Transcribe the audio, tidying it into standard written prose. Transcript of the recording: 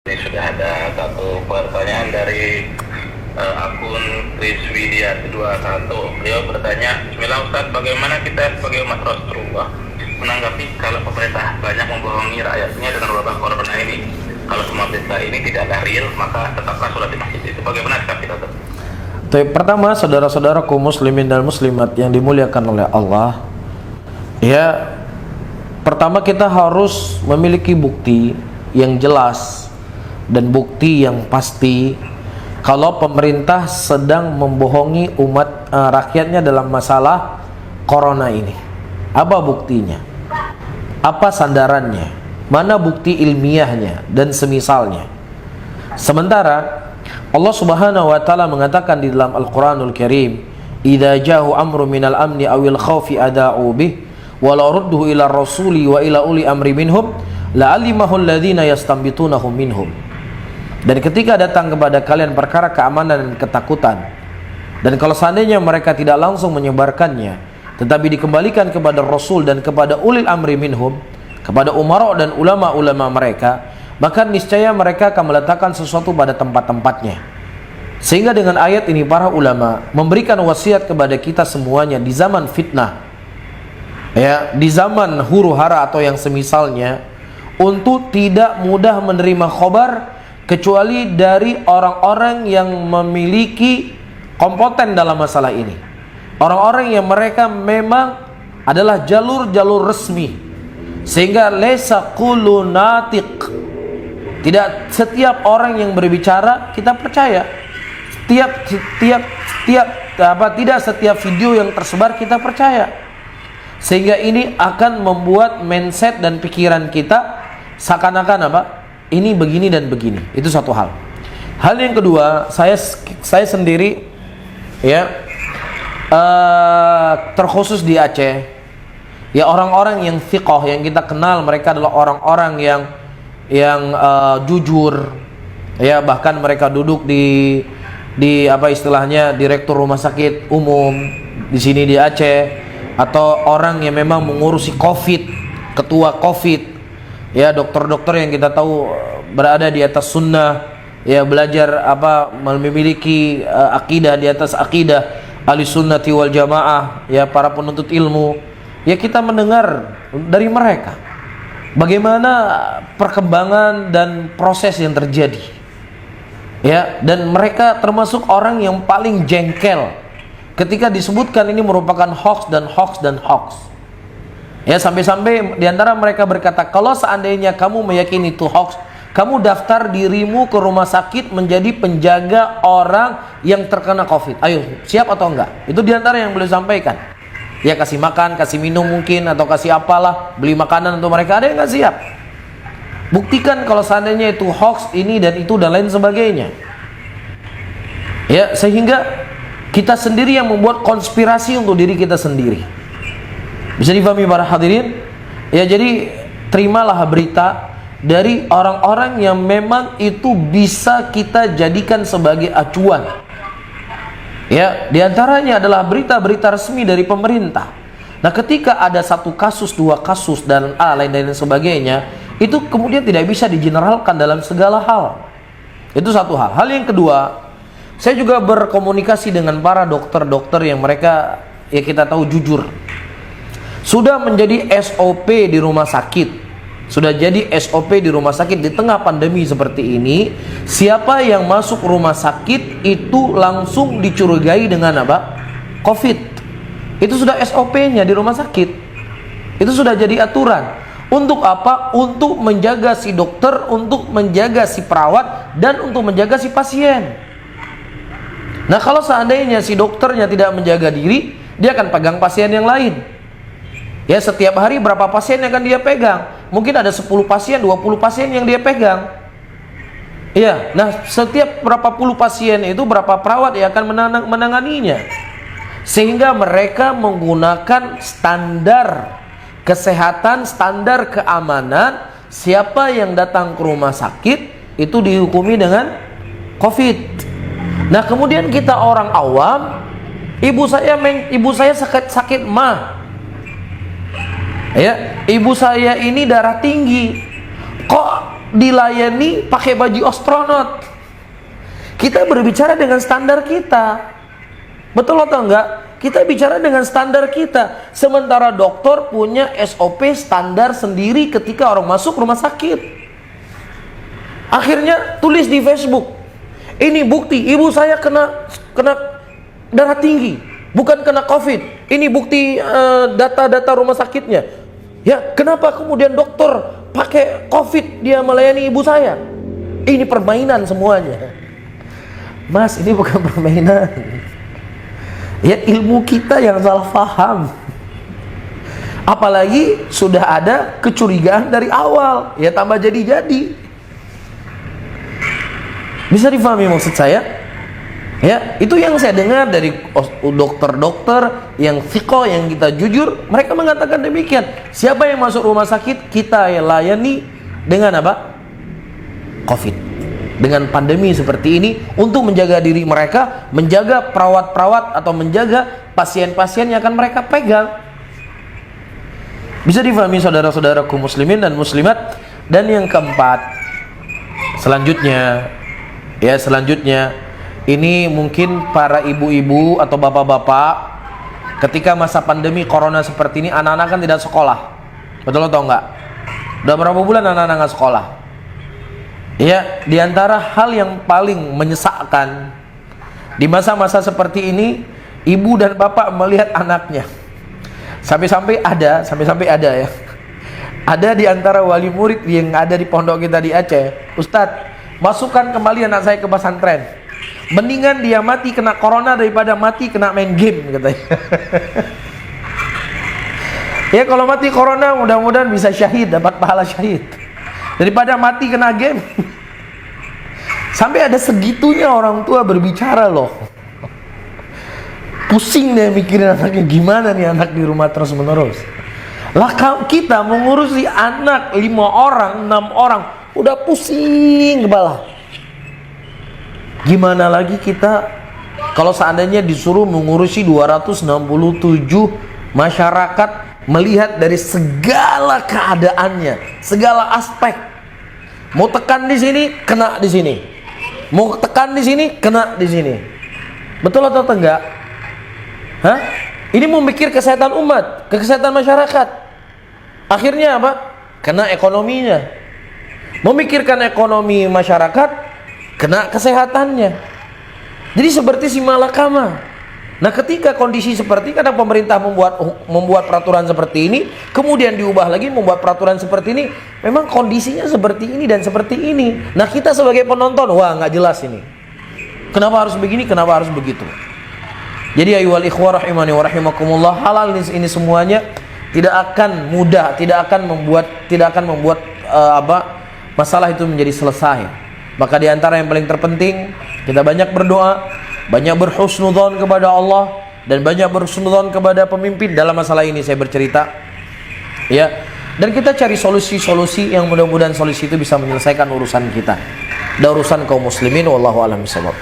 Ini sudah ada satu pertanyaan dari akun Rizwidiat21. Beliau bertanya, Bismillah Ustaz, bagaimana kita sebagai umat Rasulullah menanggapi kalau pemerintah banyak membohongi rakyatnya dengan wabah corona ini? Kalau pemerintah ini tidaklah real, maka tetaplah sholat di masjid. Itu bagaimana sikap kita? Pertama, saudara-saudaraku muslimin dan muslimat yang dimuliakan oleh Allah, ya, pertama kita harus memiliki bukti yang jelas dan bukti yang pasti kalau pemerintah sedang membohongi umat rakyatnya dalam masalah corona ini. Apa buktinya? Apa sandarannya? Mana bukti ilmiahnya dan semisalnya? Sementara Allah Subhanahu wa taala mengatakan di dalam Al-Qur'anul Karim, "Idza ja'u amru minal amni awil khaufi ada'u bih wa la rudduhu ila rasuli wa ila uli amri minhum la'alimahu alladhina yastanbitunahu minhum." Dan ketika datang kepada kalian perkara keamanan dan ketakutan, dan kalau seandainya mereka tidak langsung menyebarkannya, tetapi dikembalikan kepada Rasul dan kepada ulil amri minhum, kepada umara dan ulama-ulama mereka, maka niscaya mereka akan meletakkan sesuatu pada tempat-tempatnya. Sehingga dengan ayat ini para ulama memberikan wasiat kepada kita semuanya di zaman fitnah, ya, di zaman huru-hara atau yang semisalnya, untuk tidak mudah menerima khabar kecuali dari orang-orang yang memiliki kompeten dalam masalah ini. Orang-orang yang mereka memang adalah jalur-jalur resmi, sehingga lesa kullu natiq, tidak setiap orang yang berbicara kita percaya. Tidak setiap video yang tersebar kita percaya. Sehingga ini akan membuat mindset dan pikiran kita seakan-akan apa? Ini begini dan begini. Itu satu hal. Hal yang kedua, saya sendiri, ya, terkhusus di Aceh, ya, orang-orang yang thiqah yang kita kenal, mereka adalah orang-orang yang jujur, ya, bahkan mereka duduk di apa istilahnya direktur rumah sakit umum di sini di Aceh, atau orang yang memang mengurusi COVID, ketua COVID, ya, dokter-dokter yang kita tahu berada di atas sunnah, ya, belajar apa, memiliki akidah di atas akidah ahli sunnati wal jamaah, ya, para penuntut ilmu. Ya, kita mendengar dari mereka bagaimana perkembangan dan proses yang terjadi, ya, dan mereka termasuk orang yang paling jengkel ketika disebutkan ini merupakan hoax dan hoax dan hoax, ya, sampai-sampai diantara mereka berkata, kalau seandainya kamu meyakini itu hoax, kamu daftar dirimu ke rumah sakit menjadi penjaga orang yang terkena COVID. Ayo, siap atau enggak? Itu diantara yang beliau sampaikan. Ya, kasih makan, kasih minum mungkin, atau kasih apalah, beli makanan untuk mereka. Ada yang nggak siap. Buktikan kalau seandainya itu hoax, ini dan itu dan lain sebagainya. Ya, sehingga kita sendiri yang membuat konspirasi untuk diri kita sendiri. Bisa difahami para hadirin? Ya, jadi terimalah berita dari orang-orang yang memang itu bisa kita jadikan sebagai acuan. Ya, diantaranya adalah berita-berita resmi dari pemerintah. Nah, ketika ada satu kasus, dua kasus, dan lain dan sebagainya, itu kemudian tidak bisa digeneralkan dalam segala hal. Itu satu hal. Hal yang kedua, saya juga berkomunikasi dengan para dokter-dokter yang mereka, ya, kita tahu jujur, sudah menjadi SOP di rumah sakit. Sudah jadi SOP di rumah sakit di tengah pandemi seperti ini. Siapa yang masuk rumah sakit itu langsung dicurigai dengan apa? COVID. Itu sudah SOP-nya di rumah sakit. Itu sudah jadi aturan. Untuk apa? Untuk menjaga si dokter, untuk menjaga si perawat, dan untuk menjaga si pasien. Nah, kalau seandainya si dokternya tidak menjaga diri, dia akan pegang pasien yang lain. Ya, setiap hari berapa pasien yang akan dia pegang? Mungkin ada 10 pasien, 20 pasien yang dia pegang. Iya, nah, setiap berapa puluh pasien itu berapa perawat yang akan menanganinya. Sehingga mereka menggunakan standar kesehatan, standar keamanan. Siapa yang datang ke rumah sakit itu dihukumi dengan COVID. Nah, kemudian kita orang awam, ibu saya sakit mah. Ya, ibu saya ini darah tinggi. Kok dilayani pakai baju astronot. Kita berbicara dengan standar kita. Betul atau enggak? Kita bicara dengan standar kita. Sementara dokter punya SOP standar sendiri ketika orang masuk rumah sakit. Akhirnya tulis di Facebook, ini bukti ibu saya kena darah tinggi, bukan kena COVID. Ini bukti data-data rumah sakitnya. Ya, kenapa kemudian dokter pakai COVID dia melayani ibu saya? Ini permainan semuanya. Mas, ini bukan permainan. Ya, ilmu kita yang salah paham. Apalagi sudah ada kecurigaan dari awal, ya tambah jadi-jadi. Bisa difahami maksud saya? Ya, itu yang saya dengar dari dokter-dokter yang thiqah, yang kita jujur, mereka mengatakan demikian. Siapa yang masuk rumah sakit, kita layani dengan apa? COVID. Dengan pandemi seperti ini, untuk menjaga diri mereka, menjaga perawat-perawat atau menjaga pasien-pasien yang akan mereka pegang. Bisa difahami saudara-saudaraku muslimin dan muslimat. Dan yang keempat, selanjutnya, ini mungkin para ibu-ibu atau bapak-bapak, ketika masa pandemi corona seperti ini, anak-anak kan tidak sekolah. Betul atau enggak? Udah berapa bulan anak-anak nggak sekolah? Ya, diantara hal yang paling menyesakkan di masa-masa seperti ini, ibu dan bapak melihat anaknya. Sampai-sampai ada ya. Ada di antara wali murid yang ada di pondok kita di Aceh, Ustadz, masukkan kembali anak saya ke pesantren. Mendingan dia mati kena corona daripada mati kena main game, katanya. Ya, kalau mati corona mudah-mudahan bisa syahid, dapat pahala syahid, daripada mati kena game. Sampai ada segitunya orang tua berbicara loh. Pusing deh mikirin anaknya, gimana nih anak di rumah terus menerus. Lah kita mengurusi anak 5 orang, 6 orang, udah pusing kepala. Gimana lagi kita kalau seandainya disuruh mengurusi 267 masyarakat, melihat dari segala keadaannya, segala aspek. Mau tekan di sini, kena di sini. Mau tekan di sini, kena di sini. Betul atau enggak? Hah? Ini mau mikir kesehatan umat, kesehatan masyarakat. Akhirnya apa? Kena ekonominya. Memikirkan ekonomi masyarakat, kena kesehatannya. Jadi seperti si malakama. Nah, ketika kondisi seperti, kadang pemerintah membuat peraturan seperti ini, kemudian diubah lagi membuat peraturan seperti ini, memang kondisinya seperti ini dan seperti ini. Nah, kita sebagai penonton, wah nggak jelas ini. Kenapa harus begini? Kenapa harus begitu? Jadi ayyuhal ikhwah rahimani wa rahimakumullah, halal ini semuanya tidak akan mudah, tidak akan membuat masalah itu menjadi selesai. Maka di antara yang paling terpenting, kita banyak berdoa, banyak berhusnudzon kepada Allah, dan banyak berhusnudzon kepada pemimpin. Dalam masalah ini saya bercerita, ya, dan kita cari solusi-solusi yang mudah-mudahan solusi itu bisa menyelesaikan urusan kita dan urusan kaum muslimin. Wallahu a'lam bishawab.